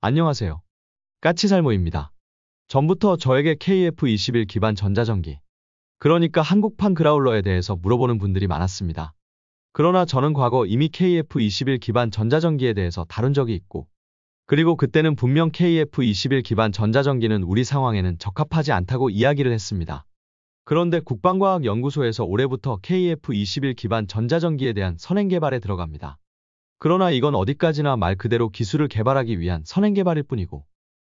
안녕하세요. 까치살모입니다. 전부터 저에게 KF-21 기반 전자전기, 그러니까 한국판 그라울러에 대해서 물어보는 분들이 많았습니다. 그러나 저는 과거 이미 KF-21 기반 전자전기에 대해서 다룬 적이 있고, 그리고 그때는 분명 KF-21 기반 전자전기는 우리 상황에는 적합하지 않다고 이야기를 했습니다. 그런데 국방과학연구소에서 올해부터 KF-21 기반 전자전기에 대한 선행 개발에 들어갑니다. 그러나 이건 어디까지나 말 그대로 기술을 개발하기 위한 선행 개발일 뿐이고,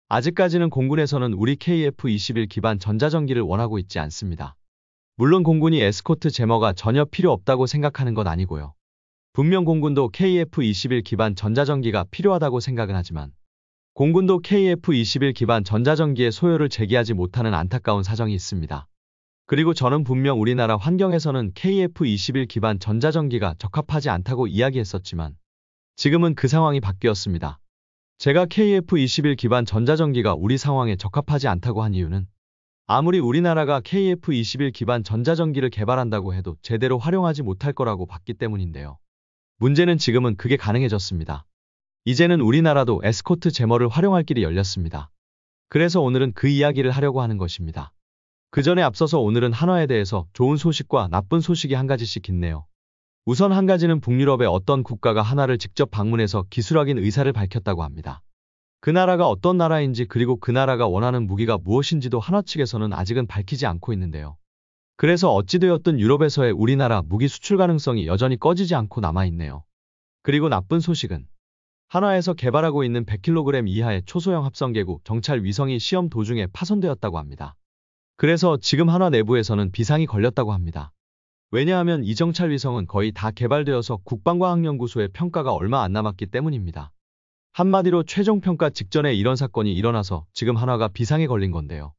아직까지는 공군에서는 우리 KF-21 기반 전자전기를 원하고 있지 않습니다. 물론 공군이 에스코트 제머가 전혀 필요 없다고 생각하는 건 아니고요. 분명 공군도 KF-21 기반 전자전기가 필요하다고 생각은 하지만, 공군도 KF-21 기반 전자전기의 소요를 제기하지 못하는 안타까운 사정이 있습니다. 그리고 저는 분명 우리나라 환경에서는 KF-21 기반 전자전기가 적합하지 않다고 이야기했었지만, 지금은 그 상황이 바뀌었습니다. 제가 KF-21 기반 전자전기가 우리 상황에 적합하지 않다고 한 이유는, 아무리 우리나라가 KF-21 기반 전자전기를 개발한다고 해도 제대로 활용하지 못할 거라고 봤기 때문인데요. 문제는 지금은 그게 가능해졌습니다. 이제는 우리나라도 에스코트 제머를 활용할 길이 열렸습니다. 그래서 오늘은 그 이야기를 하려고 하는 것입니다. 그 전에 앞서서 오늘은 한화에 대해서 좋은 소식과 나쁜 소식이 한 가지씩 있네요. 우선 한 가지는 북유럽의 어떤 국가가 한화를 직접 방문해서 기술 확인 의사를 밝혔다고 합니다. 그 나라가 어떤 나라인지 그리고 그 나라가 원하는 무기가 무엇인지도 한화 측에서는 아직은 밝히지 않고 있는데요. 그래서 어찌되었든 유럽에서의 우리나라 무기 수출 가능성이 여전히 꺼지지 않고 남아있네요. 그리고 나쁜 소식은 한화에서 개발하고 있는 100kg 이하의 초소형 합성계구 정찰 위성이 시험 도중에 파손되었다고 합니다. 그래서 지금 한화 내부에서는 비상이 걸렸다고 합니다. 왜냐하면 이 정찰 위성은 거의 다 개발되어서 국방과학연구소의 평가가 얼마 안 남았기 때문입니다. 한마디로 최종 평가 직전에 이런 사건이 일어나서 지금 한화가 비상에 걸린 건데요.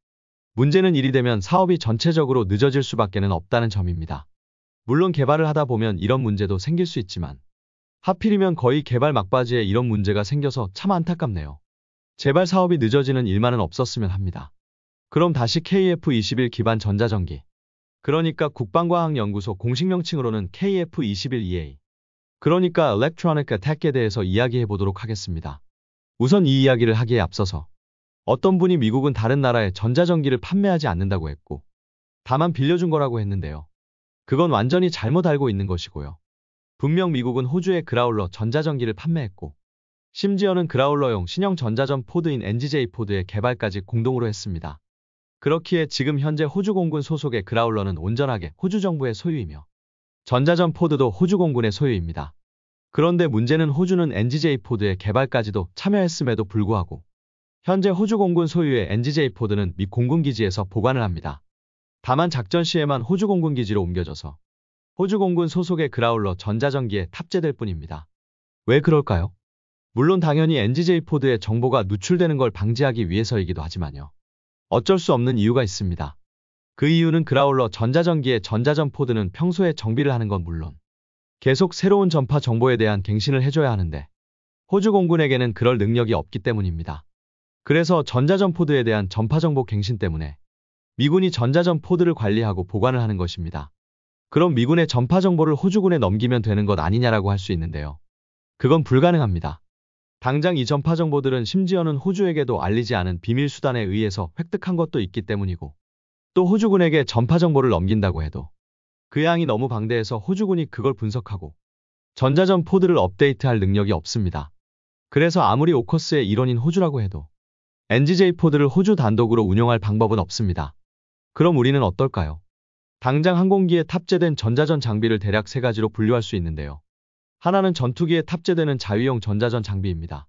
문제는 일이 되면 사업이 전체적으로 늦어질 수밖에는 없다는 점입니다. 물론 개발을 하다 보면 이런 문제도 생길 수 있지만, 하필이면 거의 개발 막바지에 이런 문제가 생겨서 참 안타깝네요. 제발 사업이 늦어지는 일만은 없었으면 합니다. 그럼 다시 KF-21 기반 전자전기, 그러니까 국방과학연구소 공식 명칭으로는 KF-21EA, 그러니까 Electronic Attack에 대해서 이야기해 보도록 하겠습니다. 우선 이 이야기를 하기에 앞서서 어떤 분이 미국은 다른 나라에 전자전기를 판매하지 않는다고 했고, 다만 빌려준 거라고 했는데요. 그건 완전히 잘못 알고 있는 것이고요. 분명 미국은 호주의 그라울러 전자전기를 판매했고, 심지어는 그라울러용 신형 전자전 포드인 NGJ 포드의 개발까지 공동으로 했습니다. 그렇기에 지금 현재 호주 공군 소속의 그라울러는 온전하게 호주 정부의 소유이며, 전자전 포드도 호주 공군의 소유입니다. 그런데 문제는 호주는 NGJ 포드의 개발까지도 참여했음에도 불구하고, 현재 호주 공군 소유의 NGJ 포드는 미 공군 기지에서 보관을 합니다. 다만 작전 시에만 호주 공군 기지로 옮겨져서 호주 공군 소속의 그라울러 전자전기에 탑재될 뿐입니다. 왜 그럴까요? 물론 당연히 NGJ 포드의 정보가 누출되는 걸 방지하기 위해서이기도 하지만요. 어쩔 수 없는 이유가 있습니다. 그 이유는 그라울러 전자전기의 전자전 포드는 평소에 정비를 하는 건 물론 계속 새로운 전파 정보에 대한 갱신을 해줘야 하는데, 호주 공군에게는 그럴 능력이 없기 때문입니다. 그래서 전자전 포드에 대한 전파 정보 갱신 때문에 미군이 전자전 포드를 관리하고 보관을 하는 것입니다. 그럼 미군의 전파 정보를 호주군에 넘기면 되는 것 아니냐라고 할 수 있는데요. 그건 불가능합니다. 당장 이 전파 정보들은 심지어는 호주에게도 알리지 않은 비밀 수단에 의해서 획득한 것도 있기 때문이고, 또 호주군에게 전파 정보를 넘긴다고 해도 그 양이 너무 방대해서 호주군이 그걸 분석하고 전자전 포드를 업데이트할 능력이 없습니다. 그래서 아무리 오커스의 일원인 호주라고 해도 NGJ 포드를 호주 단독으로 운용할 방법은 없습니다. 그럼 우리는 어떨까요? 당장 항공기에 탑재된 전자전 장비를 대략 세 가지로 분류할 수 있는데요. 하나는 전투기에 탑재되는 자위용 전자전 장비입니다.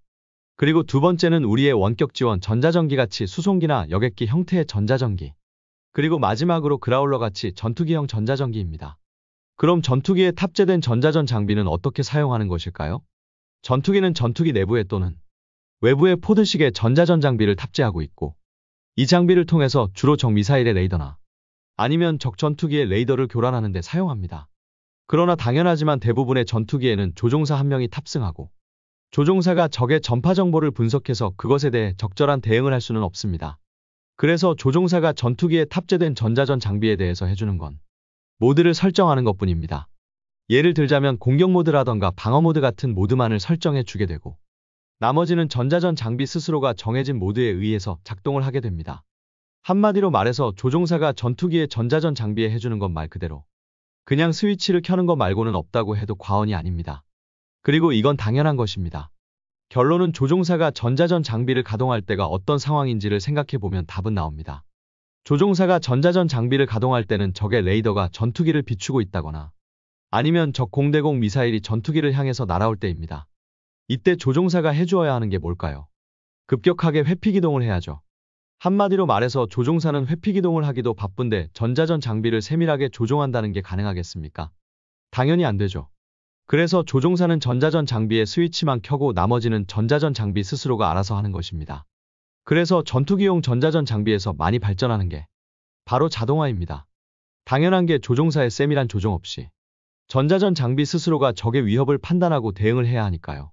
그리고 두 번째는 우리의 원격 지원 전자전기같이 수송기나 여객기 형태의 전자전기. 그리고 마지막으로 그라울러같이 전투기형 전자전기입니다. 그럼 전투기에 탑재된 전자전 장비는 어떻게 사용하는 것일까요? 전투기는 전투기 내부에 또는 외부에 포드식의 전자전 장비를 탑재하고 있고, 이 장비를 통해서 주로 적 미사일의 레이더나 아니면 적 전투기의 레이더를 교란하는 데 사용합니다. 그러나 당연하지만 대부분의 전투기에는 조종사 한 명이 탑승하고, 조종사가 적의 전파 정보를 분석해서 그것에 대해 적절한 대응을 할 수는 없습니다. 그래서 조종사가 전투기에 탑재된 전자전 장비에 대해서 해주는 건 모드를 설정하는 것뿐입니다. 예를 들자면 공격 모드라던가 방어 모드 같은 모드만을 설정해 주게 되고, 나머지는 전자전 장비 스스로가 정해진 모드에 의해서 작동을 하게 됩니다. 한마디로 말해서 조종사가 전투기의 전자전 장비에 해주는 건 말 그대로 그냥 스위치를 켜는 것 말고는 없다고 해도 과언이 아닙니다. 그리고 이건 당연한 것입니다. 결론은 조종사가 전자전 장비를 가동할 때가 어떤 상황인지를 생각해보면 답은 나옵니다. 조종사가 전자전 장비를 가동할 때는 적의 레이더가 전투기를 비추고 있다거나 아니면 적 공대공 미사일이 전투기를 향해서 날아올 때입니다. 이때 조종사가 해주어야 하는 게 뭘까요? 급격하게 회피기동을 해야죠. 한마디로 말해서 조종사는 회피기동을 하기도 바쁜데 전자전 장비를 세밀하게 조종한다는 게 가능하겠습니까? 당연히 안 되죠. 그래서 조종사는 전자전 장비의 스위치만 켜고 나머지는 전자전 장비 스스로가 알아서 하는 것입니다. 그래서 전투기용 전자전 장비에서 많이 발전하는 게 바로 자동화입니다. 당연한 게 조종사의 세밀한 조종 없이 전자전 장비 스스로가 적의 위협을 판단하고 대응을 해야 하니까요.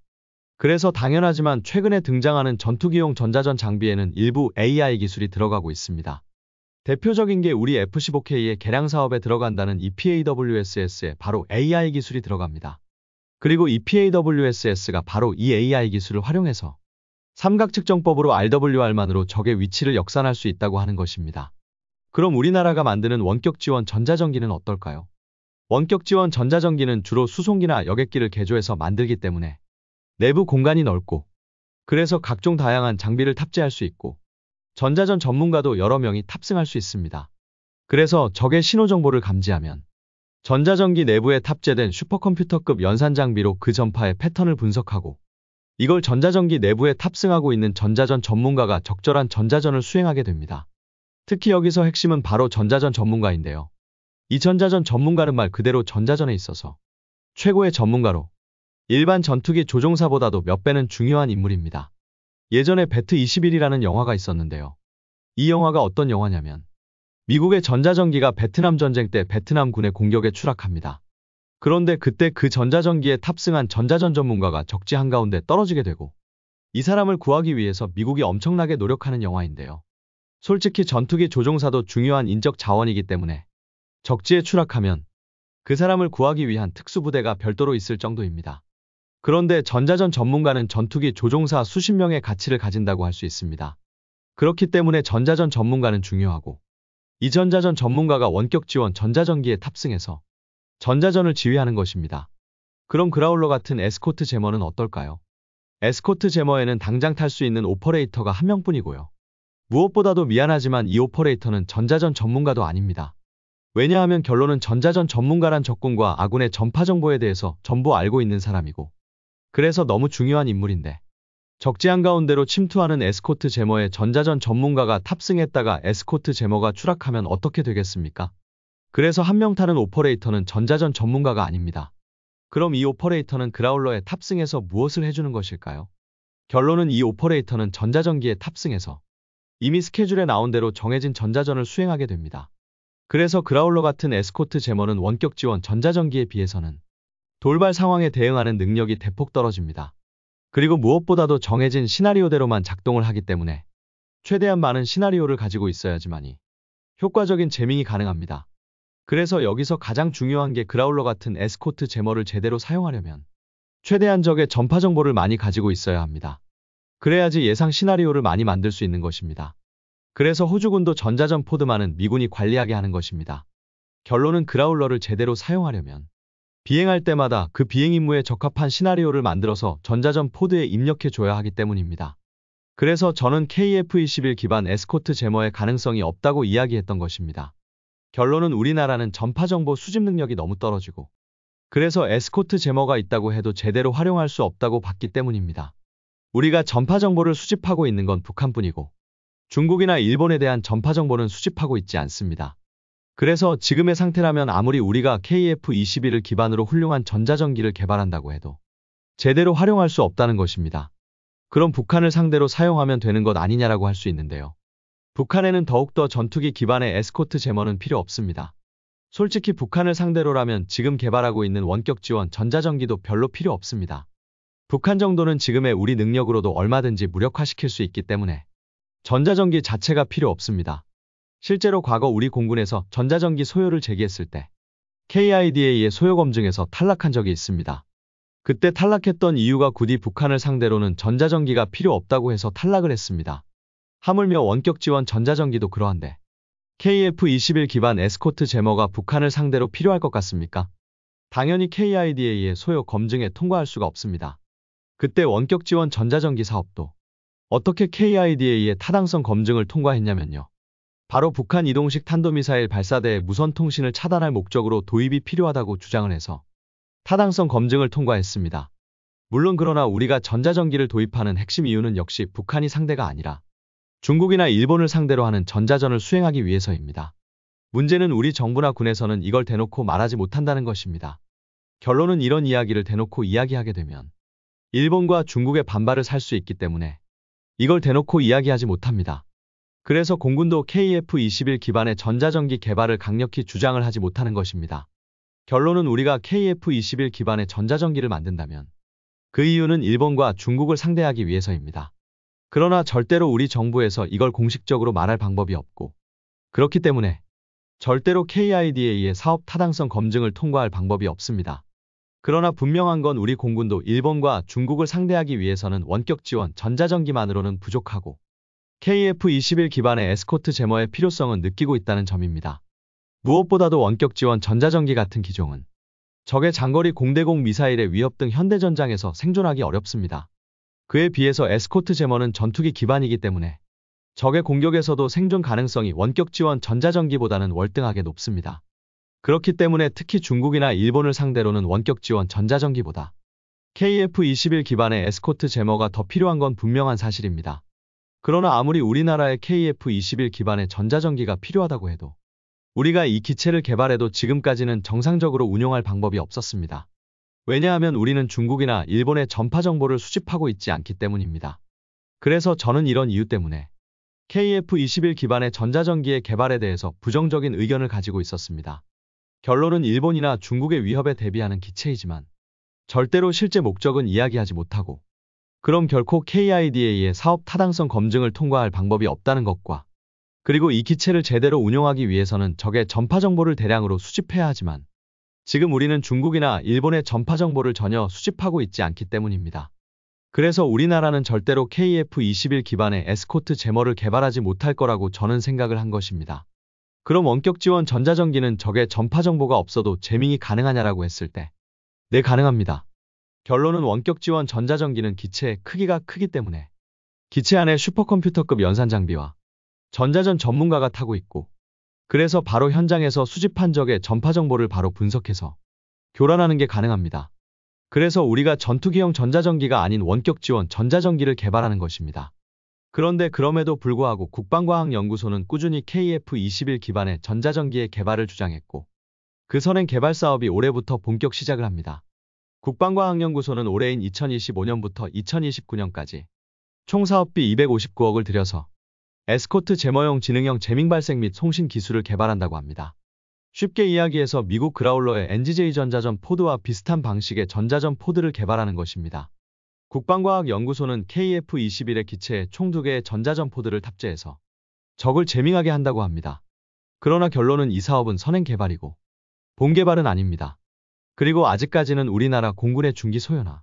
그래서 당연하지만 최근에 등장하는 전투기용 전자전 장비에는 일부 AI 기술이 들어가고 있습니다. 대표적인 게 우리 F-15K의 개량 사업에 들어간다는 EPAWSS에 바로 AI 기술이 들어갑니다. 그리고 EPAWSS가 바로 이 AI 기술을 활용해서 삼각 측정법으로 RWR만으로 적의 위치를 역산할 수 있다고 하는 것입니다. 그럼 우리나라가 만드는 원격 지원 전자전기는 어떨까요? 원격 지원 전자전기는 주로 수송기나 여객기를 개조해서 만들기 때문에 내부 공간이 넓고 그래서 각종 다양한 장비를 탑재할 수 있고 전자전 전문가도 여러 명이 탑승할 수 있습니다. 그래서 적의 신호 정보를 감지하면 전자전기 내부에 탑재된 슈퍼컴퓨터급 연산 장비로 그 전파의 패턴을 분석하고 이걸 전자전기 내부에 탑승하고 있는 전자전 전문가가 적절한 전자전을 수행하게 됩니다. 특히 여기서 핵심은 바로 전자전 전문가인데요. 이 전자전 전문가는 말 그대로 전자전에 있어서 최고의 전문가로 일반 전투기 조종사보다도 몇 배는 중요한 인물입니다. 예전에 배트21이라는 영화가 있었는데요. 이 영화가 어떤 영화냐면 미국의 전자전기가 베트남 전쟁 때 베트남군의 공격에 추락합니다. 그런데 그때 그 전자전기에 탑승한 전자전 전문가가 적지 한가운데 떨어지게 되고 이 사람을 구하기 위해서 미국이 엄청나게 노력하는 영화인데요. 솔직히 전투기 조종사도 중요한 인적 자원이기 때문에 적지에 추락하면 그 사람을 구하기 위한 특수부대가 별도로 있을 정도입니다. 그런데 전자전 전문가는 전투기 조종사 수십 명의 가치를 가진다고 할 수 있습니다. 그렇기 때문에 전자전 전문가는 중요하고 이 전자전 전문가가 원격 지원 전자전기에 탑승해서 전자전을 지휘하는 것입니다. 그럼 그라울러 같은 에스코트 제머는 어떨까요? 에스코트 제머에는 당장 탈 수 있는 오퍼레이터가 한 명뿐이고요. 무엇보다도 미안하지만 이 오퍼레이터는 전자전 전문가도 아닙니다. 왜냐하면 결론은 전자전 전문가란 적군과 아군의 전파 정보에 대해서 전부 알고 있는 사람이고 그래서 너무 중요한 인물인데 적지 한가운데로 침투하는 에스코트 제머에 전자전 전문가가 탑승했다가 에스코트 제머가 추락하면 어떻게 되겠습니까? 그래서 한 명 타는 오퍼레이터는 전자전 전문가가 아닙니다. 그럼 이 오퍼레이터는 그라울러에 탑승해서 무엇을 해주는 것일까요? 결론은 이 오퍼레이터는 전자전기에 탑승해서 이미 스케줄에 나온 대로 정해진 전자전을 수행하게 됩니다. 그래서 그라울러 같은 에스코트 제머는 원격 지원 전자전기에 비해서는 돌발 상황에 대응하는 능력이 대폭 떨어집니다. 그리고 무엇보다도 정해진 시나리오대로만 작동을 하기 때문에 최대한 많은 시나리오를 가지고 있어야지만이 효과적인 제밍이 가능합니다. 그래서 여기서 가장 중요한 게 그라울러 같은 에스코트 제머를 제대로 사용하려면 최대한 적의 전파 정보를 많이 가지고 있어야 합니다. 그래야지 예상 시나리오를 많이 만들 수 있는 것입니다. 그래서 호주군도 전자전 포드만은 미군이 관리하게 하는 것입니다. 결론은 그라울러를 제대로 사용하려면 비행할 때마다 그 비행 임무에 적합한 시나리오를 만들어서 전자전 포드에 입력해 줘야 하기 때문입니다. 그래서 저는 KF-21 기반 에스코트 제머의 가능성이 없다고 이야기했던 것입니다. 결론은 우리나라는 전파 정보 수집 능력이 너무 떨어지고 그래서 에스코트 제머가 있다고 해도 제대로 활용할 수 없다고 봤기 때문입니다. 우리가 전파 정보를 수집하고 있는 건 북한뿐이고 중국이나 일본에 대한 전파 정보는 수집하고 있지 않습니다. 그래서 지금의 상태라면 아무리 우리가 KF-21을 기반으로 훌륭한 전자전기를 개발한다고 해도 제대로 활용할 수 없다는 것입니다. 그럼 북한을 상대로 사용하면 되는 것 아니냐라고 할 수 있는데요. 북한에는 더욱더 전투기 기반의 에스코트 제머는 필요 없습니다. 솔직히 북한을 상대로라면 지금 개발하고 있는 원격 지원 전자전기도 별로 필요 없습니다. 북한 정도는 지금의 우리 능력으로도 얼마든지 무력화시킬 수 있기 때문에 전자전기 자체가 필요 없습니다. 실제로 과거 우리 공군에서 전자전기 소요를 제기했을 때 KIDA의 소요 검증에서 탈락한 적이 있습니다. 그때 탈락했던 이유가 굳이 북한을 상대로는 전자전기가 필요 없다고 해서 탈락을 했습니다. 하물며 원격 지원 전자전기도 그러한데 KF-21 기반 에스코트 제머가 북한을 상대로 필요할 것 같습니까? 당연히 KIDA의 소요 검증에 통과할 수가 없습니다. 그때 원격 지원 전자전기 사업도 어떻게 KIDA의 타당성 검증을 통과했냐면요. 바로 북한 이동식 탄도미사일 발사대의 무선 통신을 차단할 목적으로 도입이 필요하다고 주장을 해서 타당성 검증을 통과했습니다. 물론 그러나 우리가 전자전기를 도입하는 핵심 이유는 역시 북한이 상대가 아니라 중국이나 일본을 상대로 하는 전자전을 수행하기 위해서입니다. 문제는 우리 정부나 군에서는 이걸 대놓고 말하지 못한다는 것입니다. 결론은 이런 이야기를 대놓고 이야기하게 되면 일본과 중국의 반발을 살 수 있기 때문에 이걸 대놓고 이야기하지 못합니다. 그래서 공군도 KF-21 기반의 전자전기 개발을 강력히 주장을 하지 못하는 것입니다. 결론은 우리가 KF-21 기반의 전자전기를 만든다면 그 이유는 일본과 중국을 상대하기 위해서입니다. 그러나 절대로 우리 정부에서 이걸 공식적으로 말할 방법이 없고 그렇기 때문에 절대로 KIDA의 사업 타당성 검증을 통과할 방법이 없습니다. 그러나 분명한 건 우리 공군도 일본과 중국을 상대하기 위해서는 원격 지원 전자전기만으로는 부족하고 KF-21 기반의 에스코트 제머의 필요성은 느끼고 있다는 점입니다. 무엇보다도 원격 지원 전자전기 같은 기종은 적의 장거리 공대공 미사일의 위협 등 현대전장에서 생존하기 어렵습니다. 그에 비해서 에스코트 제머는 전투기 기반이기 때문에 적의 공격에서도 생존 가능성이 원격 지원 전자전기보다는 월등하게 높습니다. 그렇기 때문에 특히 중국이나 일본을 상대로는 원격 지원 전자전기보다 KF-21 기반의 에스코트 제머가 더 필요한 건 분명한 사실입니다. 그러나 아무리 우리나라에 KF-21 기반의 전자전기가 필요하다고 해도 우리가 이 기체를 개발해도 지금까지는 정상적으로 운용할 방법이 없었습니다. 왜냐하면 우리는 중국이나 일본의 전파 정보를 수집하고 있지 않기 때문입니다. 그래서 저는 이런 이유 때문에 KF-21 기반의 전자전기의 개발에 대해서 부정적인 의견을 가지고 있었습니다. 결론은 일본이나 중국의 위협에 대비하는 기체이지만 절대로 실제 목적은 이야기하지 못하고 그럼 결코 KIDA의 사업 타당성 검증을 통과할 방법이 없다는 것과 그리고 이 기체를 제대로 운용하기 위해서는 적의 전파 정보를 대량으로 수집해야 하지만 지금 우리는 중국이나 일본의 전파 정보를 전혀 수집하고 있지 않기 때문입니다. 그래서 우리나라는 절대로 KF-21 기반의 에스코트 제머를 개발하지 못할 거라고 저는 생각을 한 것입니다. 그럼 원격 지원 전자전기는 적의 전파 정보가 없어도 재밍이 가능하냐라고 했을 때 네, 가능합니다. 결론은 원격 지원 전자전기는 기체의 크기가 크기 때문에 기체 안에 슈퍼컴퓨터급 연산 장비와 전자전 전문가가 타고 있고 그래서 바로 현장에서 수집한 적의 전파 정보를 바로 분석해서 교란하는 게 가능합니다. 그래서 우리가 전투기형 전자전기가 아닌 원격 지원 전자전기를 개발하는 것입니다. 그런데 그럼에도 불구하고 국방과학연구소는 꾸준히 KF-21 기반의 전자전기의 개발을 주장했고 그 선행 개발 사업이 올해부터 본격 시작을 합니다. 국방과학연구소는 올해인 2025년부터 2029년까지 총 사업비 259억을 들여서 에스코트 제머용 지능형 재밍 발생 및 송신 기술을 개발한다고 합니다. 쉽게 이야기해서 미국 그라울러의 NGJ 전자전 포드와 비슷한 방식의 전자전 포드를 개발하는 것입니다. 국방과학연구소는 KF-21의 기체에 총 2개의 전자전 포드를 탑재해서 적을 재밍하게 한다고 합니다. 그러나 결론은 이 사업은 선행 개발이고 본 개발은 아닙니다. 그리고 아직까지는 우리나라 공군의 중기 소요나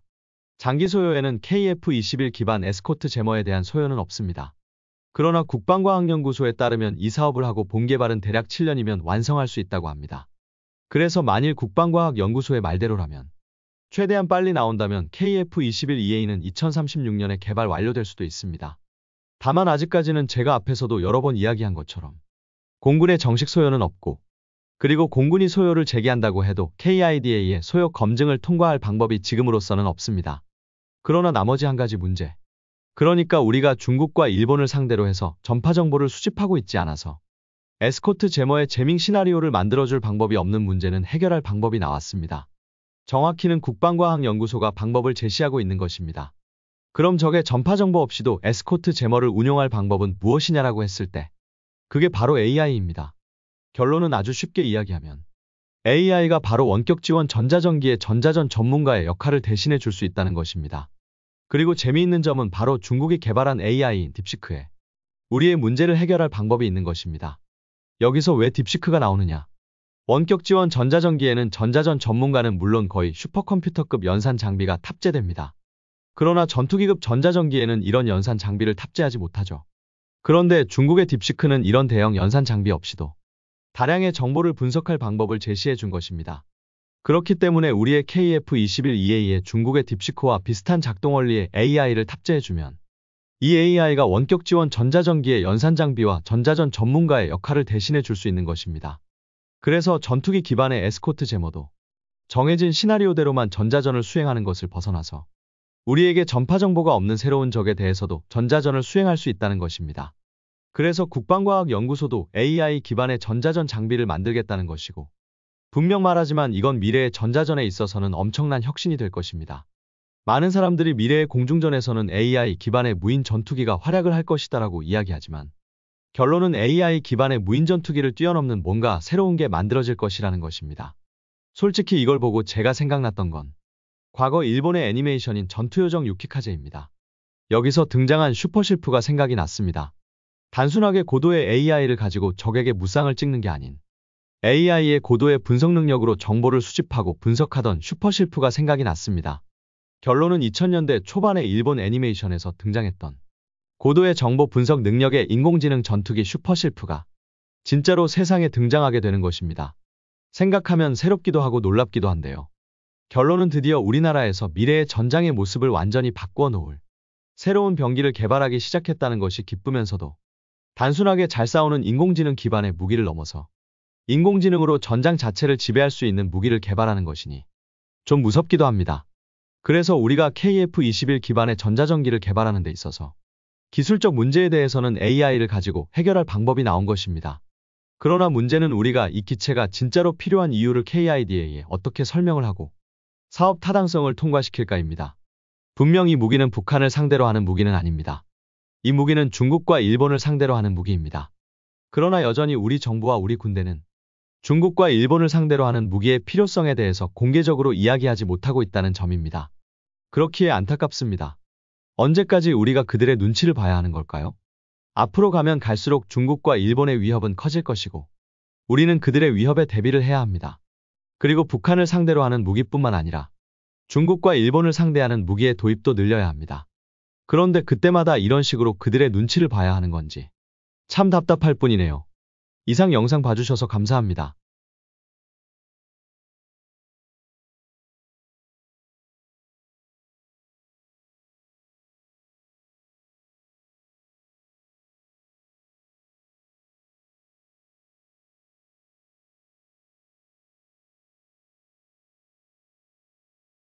장기 소요에는 KF-21 기반 에스코트 제머에 대한 소요는 없습니다. 그러나 국방과학연구소에 따르면 이 사업을 하고 본 개발은 대략 7년이면 완성할 수 있다고 합니다. 그래서 만일 국방과학연구소의 말대로라면 최대한 빨리 나온다면 KF-21EA는 2036년에 개발 완료될 수도 있습니다. 다만 아직까지는 제가 앞에서도 여러 번 이야기한 것처럼 공군의 정식 소요는 없고 그리고 공군이 소요를 제기한다고 해도 KIDA의 소요 검증을 통과할 방법이 지금으로서는 없습니다. 그러나 나머지 한 가지 문제. 그러니까 우리가 중국과 일본을 상대로 해서 전파 정보를 수집하고 있지 않아서 에스코트 제머의 재밍 시나리오를 만들어줄 방법이 없는 문제는 해결할 방법이 나왔습니다. 정확히는 국방과학연구소가 방법을 제시하고 있는 것입니다. 그럼 적의 전파 정보 없이도 에스코트 제머를 운용할 방법은 무엇이냐라고 했을 때 그게 바로 AI입니다. 결론은 아주 쉽게 이야기하면 AI가 바로 원격 지원 전자전기의 전자전 전문가의 역할을 대신해 줄 수 있다는 것입니다. 그리고 재미있는 점은 바로 중국이 개발한 AI인 딥시크에 우리의 문제를 해결할 방법이 있는 것입니다. 여기서 왜 딥시크가 나오느냐? 원격 지원 전자전기에는 전자전 전문가는 물론 거의 슈퍼컴퓨터급 연산 장비가 탑재됩니다. 그러나 전투기급 전자전기에는 이런 연산 장비를 탑재하지 못하죠. 그런데 중국의 딥시크는 이런 대형 연산 장비 없이도 다량의 정보를 분석할 방법을 제시해 준 것입니다. 그렇기 때문에 우리의 KF-21EA에 중국의 딥시크와 비슷한 작동 원리의 AI를 탑재해주면 이 AI가 원격 지원 전자전기의 연산 장비와 전자전 전문가의 역할을 대신해 줄 수 있는 것입니다. 그래서 전투기 기반의 에스코트 제모도 정해진 시나리오대로만 전자전을 수행하는 것을 벗어나서 우리에게 전파 정보가 없는 새로운 적에 대해서도 전자전을 수행할 수 있다는 것입니다. 그래서 국방과학연구소도 AI 기반의 전자전 장비를 만들겠다는 것이고, 분명 말하지만 이건 미래의 전자전에 있어서는 엄청난 혁신이 될 것입니다. 많은 사람들이 미래의 공중전에서는 AI 기반의 무인 전투기가 활약을 할 것이다라고 이야기하지만, 결론은 AI 기반의 무인 전투기를 뛰어넘는 뭔가 새로운 게 만들어질 것이라는 것입니다. 솔직히 이걸 보고 제가 생각났던 건 과거 일본의 애니메이션인 전투요정 유키카제입니다. 여기서 등장한 슈퍼실프가 생각이 났습니다. 단순하게 고도의 AI를 가지고 적에게 무쌍을 찍는 게 아닌 AI의 고도의 분석 능력으로 정보를 수집하고 분석하던 슈퍼실프가 생각이 났습니다. 결론은 2000년대 초반의 일본 애니메이션에서 등장했던 고도의 정보 분석 능력의 인공지능 전투기 슈퍼실프가 진짜로 세상에 등장하게 되는 것입니다. 생각하면 새롭기도 하고 놀랍기도 한데요. 결론은 드디어 우리나라에서 미래의 전장의 모습을 완전히 바꾸어 놓을 새로운 병기를 개발하기 시작했다는 것이 기쁘면서도 단순하게 잘 싸우는 인공지능 기반의 무기를 넘어서 인공지능으로 전장 자체를 지배할 수 있는 무기를 개발하는 것이니 좀 무섭기도 합니다. 그래서 우리가 KF-21 기반의 전자전기를 개발하는 데 있어서 기술적 문제에 대해서는 AI를 가지고 해결할 방법이 나온 것입니다. 그러나 문제는 우리가 이 기체가 진짜로 필요한 이유를 KIDA에 어떻게 설명을 하고 사업 타당성을 통과시킬까입니다. 분명 이 무기는 북한을 상대로 하는 무기는 아닙니다. 이 무기는 중국과 일본을 상대로 하는 무기입니다. 그러나 여전히 우리 정부와 우리 군대는 중국과 일본을 상대로 하는 무기의 필요성에 대해서 공개적으로 이야기하지 못하고 있다는 점입니다. 그렇기에 안타깝습니다. 언제까지 우리가 그들의 눈치를 봐야 하는 걸까요? 앞으로 가면 갈수록 중국과 일본의 위협은 커질 것이고 우리는 그들의 위협에 대비를 해야 합니다. 그리고 북한을 상대로 하는 무기뿐만 아니라 중국과 일본을 상대하는 무기의 도입도 늘려야 합니다. 그런데 그때마다 이런 식으로 그들의 눈치를 봐야 하는 건지 참 답답할 뿐이네요. 이상 영상 봐주셔서 감사합니다.